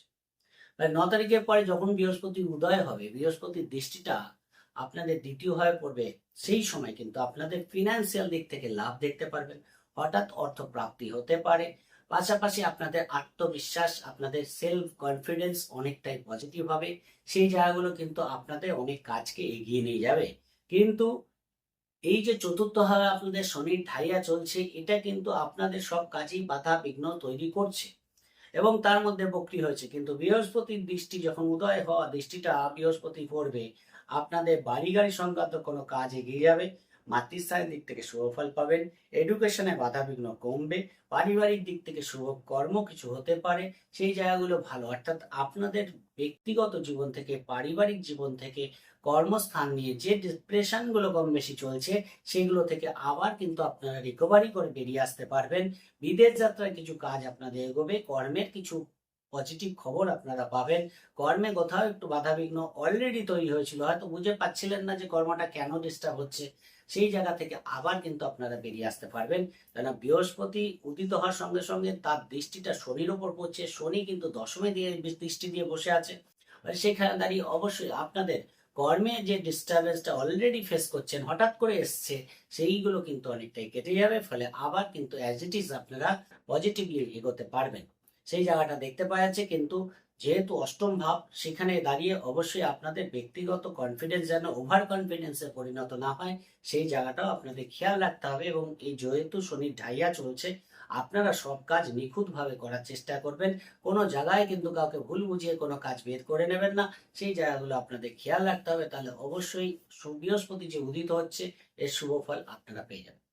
9 তারিখের পরে যখন বৃহস্পতি উদয় হবে, বৃহস্পতির দৃষ্টিটা আপনাদের দ্বিতীয় হয়ে পড়বে, সেই সময় কিন্তু আপনাদের ফিনান্সিয়াল দিক থেকে লাভ দেখতে পারবেন, হঠাৎ অর্থ প্রাপ্তি হতে পারে। পাশাপাশি আপনাদের আত্মবিশ্বাস, আপনাদের সেলফ কনফিডেন্স অনেকটাই পজিটিভ হবে, সেই জায়গাগুলো কিন্তু আপনাদের অনেক কাজকে এগিয়ে নিয়ে যাবে। কিন্তু এই যে চতুর্থ ভাবে আপনাদের শনির ঢাইয়া চলছে, এটা কিন্তু আপনাদের সব কাজেই বাধা বিঘ্ন তৈরি করছে, এবং তার মধ্যে বক্রী হয়েছে। কিন্তু বৃহস্পতির দৃষ্টি যখন উদয় হওয়া, দৃষ্টিটা বৃহস্পতি পড়বে, আপনাদের বাড়ি গাড়ি সংক্রান্ত কোনো কাজ এগিয়ে যাবে, মাতৃস্থানের দিক থেকে শুভ ফল পাবেন, এডুকেশনে বাধা বিঘ্ন কমবে, পারিবারিক দিক থেকে শুভ কর্ম কিছু হতে পারে, সেই জায়গাগুলো ভালো। অর্থাৎ আপনাদের ব্যক্তিগত জীবন থেকে, পারিবারিক জীবন থেকে, কর্মস্থান নিয়ে যে ডিপ্রেশন গুলো কম বেশি চলছে, সেগুলো থেকে আবার কিন্তু আপনারা রিকভারি করে বেরিয়ে আসতে পারবেন। বিদেশ যাত্রার কিছু কাজ আপনাদের এগোবে, কর্মের কিছু পজিটিভ খবর আপনারা পাবেন। কর্মে কোথাও একটু বাধাবিঘ্ন অলরেডি তৈরি হয়েছিল, হয়তো বুঝে পাচ্ছিলেন না যে কর্মটা কেন ডিস্টার্ব হচ্ছে, সেই জায়গা থেকে আবার কিন্তু আপনারা বেরিয়ে আসতে পারবেন। কেননা বৃহস্পতি উদিত হওয়ার সঙ্গে সঙ্গে তার দৃষ্টিটা শনির ওপর পড়ছে, শনি কিন্তু দশমে দিয়ে দৃষ্টি দিয়ে বসে আছে। সেখানে দাঁড়িয়ে অবশ্যই আপনাদের কর্মে যে ডিস্টারবেন্সটা অলরেডি ফেস করছেন হঠাৎ করে এসছে, সেইগুলো কিন্তু অনেকটাই কেটে যাবে। ফলে আবার কিন্তু অ্যাজ ইট ইজ আপনারা পজিটিভলি এগোতে পারবেন, সেই জায়গাটা দেখতে পাওয়া যাচ্ছে। কিন্তু যেহেতু অষ্টম ভাব, সেখানে দাঁড়িয়ে অবশ্যই আপনাদের ব্যক্তিগত কনফিডেন্স যেন ওভার কনফিডেন্সে পরিণত না হয়, সেই জায়গাটাও আপনাদের খেয়াল রাখতে হবে। এবং এই যেহেতু শনির ঢাইয়া চলছে, আপনারা সব কাজ নিখুঁতভাবে করার চেষ্টা করবেন। কোনো জায়গায় কিন্তু কাউকে ভুল বুঝিয়ে কোনো কাজ বের করে নেবেন না, সেই জায়গাগুলো আপনাদের খেয়াল রাখতে হবে। তাহলে অবশ্যই বৃহস্পতি যে উদিত হচ্ছে, এর শুভ ফল আপনারা পেয়ে যাবেন।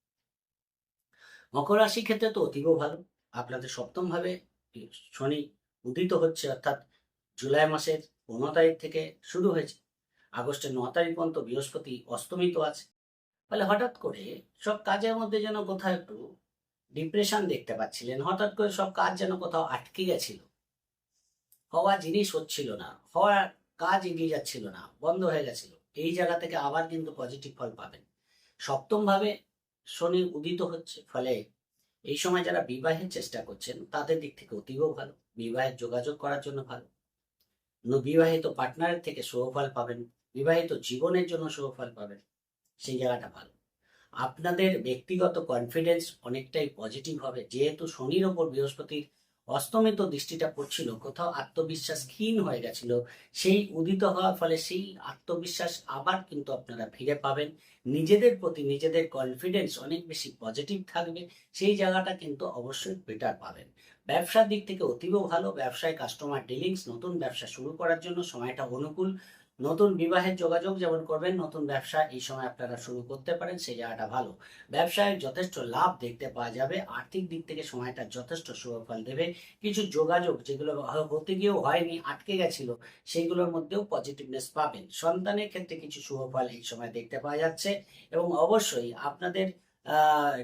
মকর রাশির ক্ষেত্রে তো অতীব ভালো। আপনাদের সপ্তম ভাবে শনি উদিত হচ্ছে, অর্থাৎ জুলাই মাসের 15 তারিখ থেকে শুরু হয়েছে, আগস্টের 9 তারিখ পর্যন্ত বৃহস্পতি অস্তমিত আছে। ফলে হঠাৎ করে সব কাজের মধ্যে যেন কোথাও একটু ডিপ্রেশন দেখতে পাচ্ছিলেন, হঠাৎ করে সব কাজ যেন কোথাও আটকে গেছিল, হওয়া জিনিস হচ্ছিল না, হওয়ার কাজ এগিয়ে যাচ্ছিল না, বন্ধ হয়ে গেছিল। এই জায়গা থেকে আবার কিন্তু পজিটিভ ফল পাবেন। সপ্তম ভাবে শনি উদিত হচ্ছে, ফলে এই সময় যারা বিবাহের চেষ্টা করছেন তাদের দিক থেকে অতীব ভালো, বিবাহের যোগাযোগ করার জন্য ভালো, বিবাহিত পার্টনারের থেকে শুভফল পাবেন, বিবাহিত জীবনের জন্য শুভফল পাবেন, সেই জায়গাটা ভালো। আপনাদের ব্যক্তিগত কনফিডেন্স অনেকটাই পজিটিভ হবে, যেহেতু শনির ওপর বৃহস্পতির অস্তমিত দৃষ্টিটা পড়ছিল, কোথাও আত্মবিশ্বাস ক্ষীণ হয়ে গেছিল, সেই উদিত হওয়ার ফলে সেই আত্মবিশ্বাস আবার কিন্তু আপনারা ফিরে পাবেন। নিজেদের প্রতি নিজেদের কনফিডেন্স অনেক বেশি পজিটিভ থাকবে, সেই জায়গাটা কিন্তু অবশ্যই বেটার পাবেন। ব্যবসার দিক থেকে অতীব ভালো, ব্যবসায় কাস্টমার ডিলিংস, নতুন ব্যবসা শুরু করার জন্য সময়টা অনুকূল। নতুন বিবাহের যোগাযোগ যেমন করবেন, নতুন ব্যবসা এই সময় আপনারা শুরু করতে পারেন, সেই জায়গাটা ভালো। ব্যবসায় যথেষ্ট লাভ দেখতে পাওয়া যাবে, আর্থিক দিক থেকে সময়টা যথেষ্ট শুভ ফল দেবে। কিছু যোগাযোগ যেগুলো হতে গিয়েও হয়নি, আটকে গেছিল, সেইগুলোর মধ্যেও পজিটিভনেস পাবেন। সন্তানের ক্ষেত্রে কিছু শুভ ফল এই সময় দেখতে পাওয়া যাচ্ছে, এবং অবশ্যই আপনাদের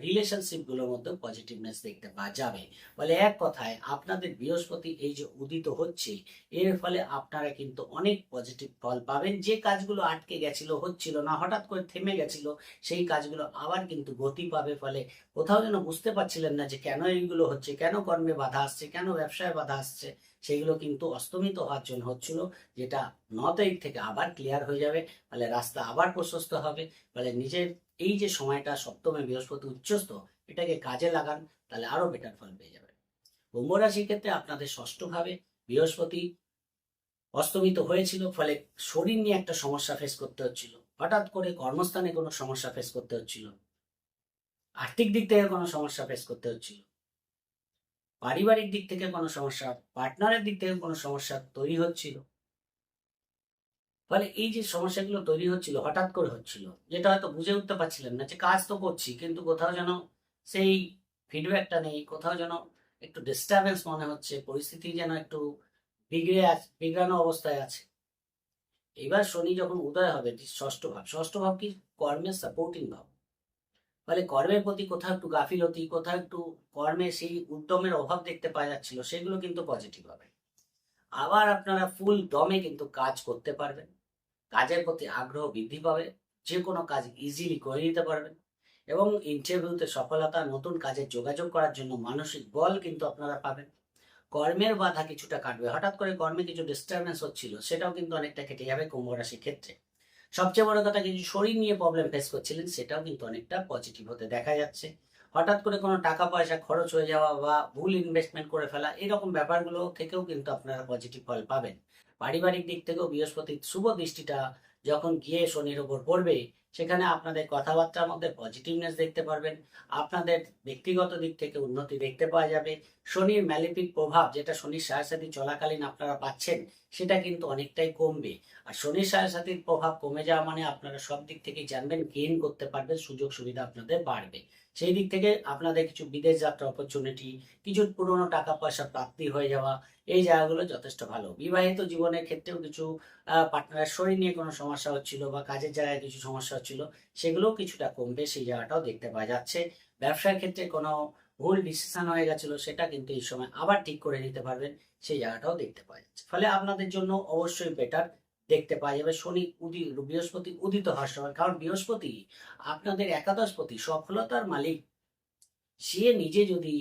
রিলেশনশিপ গুলোর মধ্যে পজিটিভনেস দেখতে পাওয়া যাবে। বলে এক কথায় আপনাদের বৃহস্পতি এই যে উদিত হচ্ছে, এর ফলে আপনারা কিন্তু অনেক পজিটিভ ফল পাবেন। যে কাজগুলো আটকে গেছিল, হচ্ছিল না, হঠাৎ করে থেমে গেছিল, সেই কাজগুলো আবার কিন্তু গতি পাবে। ফলে কোথাও যেন বুঝতে পারছিলেন না যে কেন এইগুলো হচ্ছে, কেন কর্মে বাধা আসছে, কেন ব্যবসায় বাধা আসছে, সেগুলো কিন্তু অস্তমিত হওয়ার জন্য হচ্ছিল, যেটা 9 তারিখ থেকে আবার ক্লিয়ার হয়ে যাবে। ফলে রাস্তা আবার প্রশস্ত হবে। ফলে নিজের এই যে সময়টা সপ্তমে বৃহস্পতি উচ্চস্থ, এটাকে কাজে লাগান, তাহলে আরো বেটার ফল পেয়ে যাবেন। কুম্ভ রাশির ক্ষেত্রে আপনাদের ষষ্ঠ ভাবে বৃহস্পতি অস্তমিত হয়েছিল, ফলে শরীর নিয়ে একটা সমস্যা ফেস করতে হচ্ছিল, হঠাৎ করে কর্মস্থানে কোনো সমস্যা ফেস করতে হচ্ছিল, আর্থিক দিক থেকে কোনো সমস্যা ফেস করতে হচ্ছিল, পারিবারিক দিক থেকে কোনো সমস্যা, পার্টনারের দিক থেকে কোনো সমস্যা তৈরি হচ্ছিল। ফলে এই যে সমস্যাগুলো তৈরি হচ্ছিল, হঠাৎ করে হচ্ছিল, যেটা হয়তো বুঝে উঠতে পারছিলেন না, যে কাজ তো করছি কিন্তু কোথাও যেন সেই ফিডব্যাকটা নেই, কোথাও যেন একটু ডিস্টারবেন্স মনে হচ্ছে, পরিস্থিতি যেন একটু বিগড়ানো অবস্থায় আছে। এবার শনি যখন উদয় হবে, ষষ্ঠ ভাব, ষষ্ঠ ভাব কি কর্মের সাপোর্টিং ভাব। ফলে কর্মের প্রতি কোথাও একটু গাফিলতি, কোথাও একটু কর্মে সেই উদ্যমের অভাব দেখতে পাওয়া যাচ্ছিল, সেগুলো কিন্তু পজিটিভ হবে। আবার আপনারা ফুল দমে কিন্তু কাজ করতে পারবেন, কাজের প্রতি আগ্রহ বৃদ্ধি পাবে, যে কোনো কাজ ইজিলি করে নিতে পারবেন, এবং ইন্টারভিউতে সফলতা, নতুন কাজের যোগাযোগ করার জন্য মানসিক বল কিন্তু আপনারা পাবেন। কর্মের বাধা কিছুটা কাটবে, হঠাৎ করে কর্মে কিছু ডিস্টারবেন্স হচ্ছিল, সেটাও কিন্তু অনেকটা কেটে যাবে কুম্ভ রাশির ক্ষেত্রে। সবচেয়ে বড় কথা, কিছু শরীর নিয়ে প্রবলেম ফেস করছিলেন, সেটাও কিন্তু অনেকটা পজিটিভ হতে দেখা যাচ্ছে। হঠাৎ করে কোনো টাকা পয়সা খরচ হয়ে যাওয়া বা ভুল ইনভেস্টমেন্ট করে ফেলা, এরকম ব্যাপারগুলো থেকেও কিন্তু আপনারা পজিটিভ ফল পাবেন। পারিবারিক দিক থেকেও বৃহস্পতির শুভ দৃষ্টিটা যখন গিয়ে শনির ওপর পড়বে, সেখানে আপনাদের কথাবার্তার মধ্যে পজিটিভনেস দেখতে পারবেন, আপনাদের ব্যক্তিগত দিক থেকে উন্নতি দেখতে পাওয়া যাবে। শনির ম্যালিফিক প্রভাব, যেটা শনির সাড়ে চলাকালীন আপনারা পাচ্ছেন, সেটা কিন্তু অনেকটাই কমবে। আর শনির সাড়ে প্রভাব কমে যাওয়া মানে আপনারা সব দিক থেকেই জানবেন, গেইন করতে পারবেন, সুযোগ সুবিধা আপনাদের বাড়বে। সেই দিক থেকে আপনাদের কিছু বিদেশ যাত্রা অপরচুনিটি, কিছু পুরনো টাকা পয়সা প্রাপ্তি হয়ে যাওয়া, এই জায়গাগুলো যথেষ্ট ভালো। বিবাহিত জীবনের ক্ষেত্রেও কিছু পার্টনারের শরীর নিয়ে কোনো সমস্যা হচ্ছিল বা কাজের জায়গায় কিছু সমস্যা হচ্ছিল, সেগুলোও কিছুটা কমবে, সেই জায়গাটাও দেখতে পাওয়া যাচ্ছে। ব্যবসার ক্ষেত্রে কোনো ভুল ডিসিশন হয়ে গেছিল সেটা কিন্তু এই সময় আবার ঠিক করে নিতে পারবেন, সেই জায়গাটাও দেখতে পাওয়া যাচ্ছে। ফলে আপনাদের জন্য অবশ্যই বেটার দেখতে পাওয়া যাবে শনি বৃহস্পতি উদিত হওয়ার সময়। কারণ বৃহস্পতি আপনাদের একাদশপতি, সফলতার মালিক, সে নিজে যদি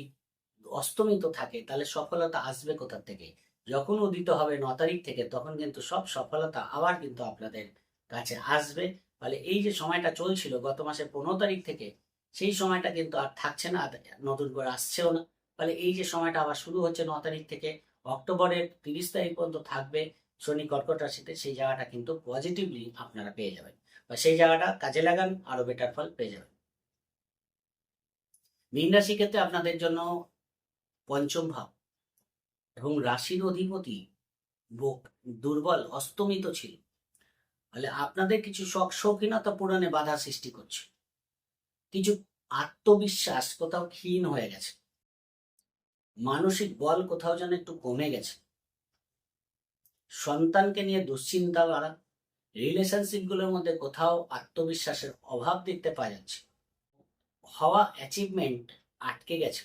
অস্তমিত থাকে তাহলে সফলতা আসবে কোথা থেকে? যখন উদিত হবে 9 তারিখ থেকে, তখন কিন্তু সব সফলতা আবার কিন্তু আপনাদের কাছে আসবে। ফলে এই যে সময়টা চলছিল গত মাসের 15 তারিখ থেকে, সেই সময়টা কিন্তু আর থাকছে না, নতুন করে আসছেও না। ফলে এই যে সময়টা আবার শুরু হচ্ছে 9 তারিখ থেকে, অক্টোবরের 30 তারিখ পর্যন্ত থাকবে শনি কর্কট রাশিতে, সেই জায়গাটা কিন্তু পজিটিভলি আপনারা পেয়ে যাবেন, বা সেই জায়গাটা কাজে লাগান, আরো বেটার ফল পেয়ে যাবেন। মীন রাশি ক্ষেত্রে আপনাদের জন্য পঞ্চম ভাব এবং রাশির অধিপতি দুর্বল অস্তমিত ছিল। ফলে আপনাদের কিছু শখ শৌখিনতা পূরণে বাধা সৃষ্টি করছে, কিছু আত্মবিশ্বাস কোথাও ক্ষীণ হয়ে গেছে, মানসিক বল কোথাও যেন একটু কমে গেছে, সন্তানকে নিয়ে দুশ্চিন্তা বাড়া, রিলেশনশিপ গুলোর মধ্যে কোথাও আত্মবিশ্বাসের অভাব দেখতে পাওয়া যাচ্ছে, হওয়া অ্যাচিভমেন্ট আটকে গেছে,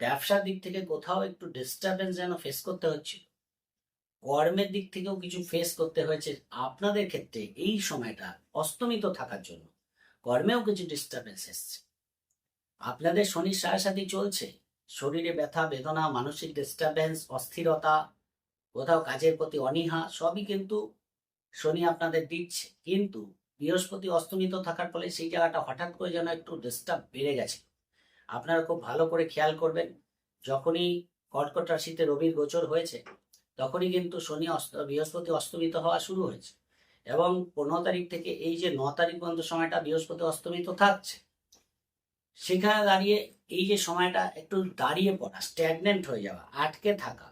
ব্যবসার দিক থেকে কোথাও একটু ডিস্টারবেন্স যেন ফেস করতে হচ্ছে, কর্মের দিক থেকেও কিছু ফেস করতে হয়েছে আপনাদের ক্ষেত্রে। এই সময়টা অস্তমিত থাকার জন্য কর্মেও কিছু ডিস্টারবেন্স এসছে। আপনাদের শনির সাথে চলছে, শরীরে ব্যথা বেদনা, মানসিক ডিস্টারবেন্স, অস্থিরতা, কোথাও কাজের প্রতি অনীহা, সবই কিন্তু শনি আপনাদের দিচ্ছে। কিন্তু বৃহস্পতি অস্তমিত থাকার ফলে সেই জায়গাটা হঠাৎ করে যেন একটু ডিস্টার্ব বেড়ে গেছে। আপনারা খুব ভালো করে খেয়াল করবেন, যখনই কর্কট রাশিতে রবির গোচর হয়েছে তখনই কিন্তু বৃহস্পতি অস্তমিত হওয়া শুরু হয়েছে, এবং 15 তারিখ থেকে এই যে 9 তারিখ পর্যন্ত সময়টা বৃহস্পতি অস্তমিত থাকছে, সেখানে দাঁড়িয়ে এই যে সময়টা একটু দাঁড়িয়ে পড়া, স্ট্যাগনেন্ট হয়ে যাওয়া, আটকে থাকা,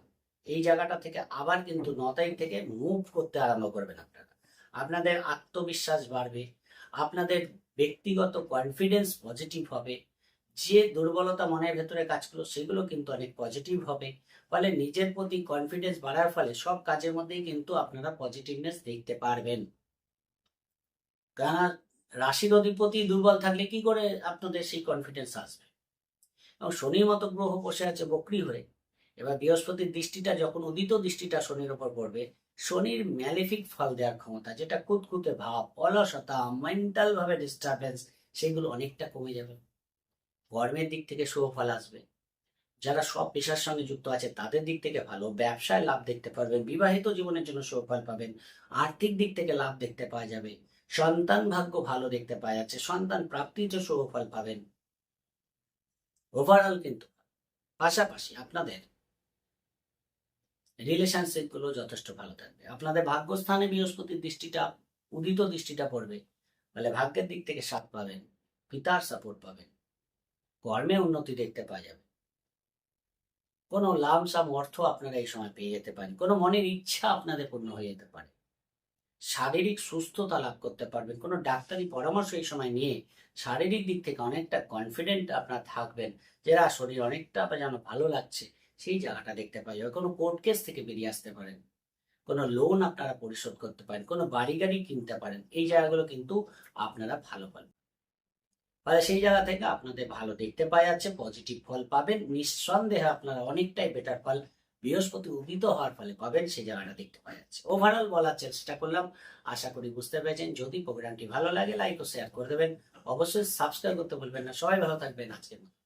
এই জায়গাটা থেকে আবার কিন্তু 9 তারিখ থেকে মুভ করতে আরম্ভ করবেন আপনারা। আপনাদের আত্মবিশ্বাস বাড়বে, আপনাদের ব্যক্তিগত কনফিডেন্স পজিটিভ হবে, যে দুর্বলতা মনের ভেতরে কাজ করলো সেগুলো কিন্তু অনেক পজিটিভ হবে। ফলে নিজের প্রতি কনফিডেন্স বাড়ার ফলে সব কাজের মধ্যেই কিন্তু আপনারা পজিটিভনেস দেখতে পারবেন। কারণ রাশির অধিপতি দুর্বল থাকলে কি করে আপনাদের সেই কনফিডেন্স আসবে? এবং শনির মতো গ্রহ বসে আছে বক্রী হয়ে, এবার বৃহস্পতির দৃষ্টিটা যখন উদিত দৃষ্টিটা শনির উপর পড়বে, শনির ম্যালেফিক ফল দেওয়ার ক্ষমতা, যেটা কুতকুতে ভাব, অলসতা, মেন্টাল ভাবে ডিস্টারবেন্স, সেগুলো অনেকটা কমে যাবে। কর্মের দিক থেকে শুভ ফল আসবে, যারা সব পেশার সঙ্গে যুক্ত আছে তাদের দিক থেকে ভালো, ব্যবসায় লাভ দেখতে পারবেন, বিবাহিত জীবনের জন্য শুভ ফল পাবেন, আর্থিক দিক থেকে লাভ দেখতে পাওয়া যাবে, সন্তান ভাগ্য ভালো দেখতে পাওয়া যাচ্ছে, সন্তান প্রাপ্তির শুভ ফল পাবেন। ওভারঅল কিন্তু পাশাপাশি আপনাদের রিলেশনশিপ গুলো যথেষ্ট ভালো থাকবে। আপনাদের ভাগ্যস্থানে বৃহস্পতির দৃষ্টিটা উদিত দৃষ্টিটা পড়বে, ফলে ভাগ্যের দিক থেকে সাথ পাবেন, পিতার সাপোর্ট পাবেন, কর্মে উন্নতি দেখতে পাওয়া যাবে, কোনো লামসাম অর্থ আপনারা এই সময় পেয়ে যেতে পারেন, কোনো মনের ইচ্ছা আপনাদের পূর্ণ হয়ে যেতে পারে, শারীরিক সুস্থতা লাভ করতে পারবেন, কোনো ডাক্তারি পরামর্শ এই সময় নিয়ে শারীরিক দিক থেকে অনেকটা কনফিডেন্ট আপনারা থাকবেন, যারা শরীর অনেকটা যেন ভালো লাগছে, সেই জায়গাটা দেখতে পাওয়া যাবে। কোনো কোর্ট কেস থেকে বেরিয়ে আসতে পারেন, কোনো লোন আপনারা পরিশোধ করতে পারেন, কোনো বাড়ি গাড়ি কিনতে পারেন, এই জায়গাগুলো কিন্তু আপনারা ভালো পাবেন। ফলে সেই জায়গা থেকে আপনাদের ভালো দেখতে পাওয়া যাচ্ছে, পজিটিভ ফল পাবেন, নিঃসন্দেহে আপনারা অনেকটাই বেটার ফল বৃহস্পতি উদিত হওয়ার ফলে পাবেন, সেই জায়গাটা দেখতে পাওয়া যাচ্ছে। ওভারঅল বলার চেষ্টা করলাম, আশা করি বুঝতে পেরেছেন। যদি প্রোগ্রামটি ভালো লাগে লাইক ও শেয়ার করে দেবেন, অবশ্যই সাবস্ক্রাইব করতে ভুলবেন না। সবাই ভালো থাকবেন, আজকের মতো।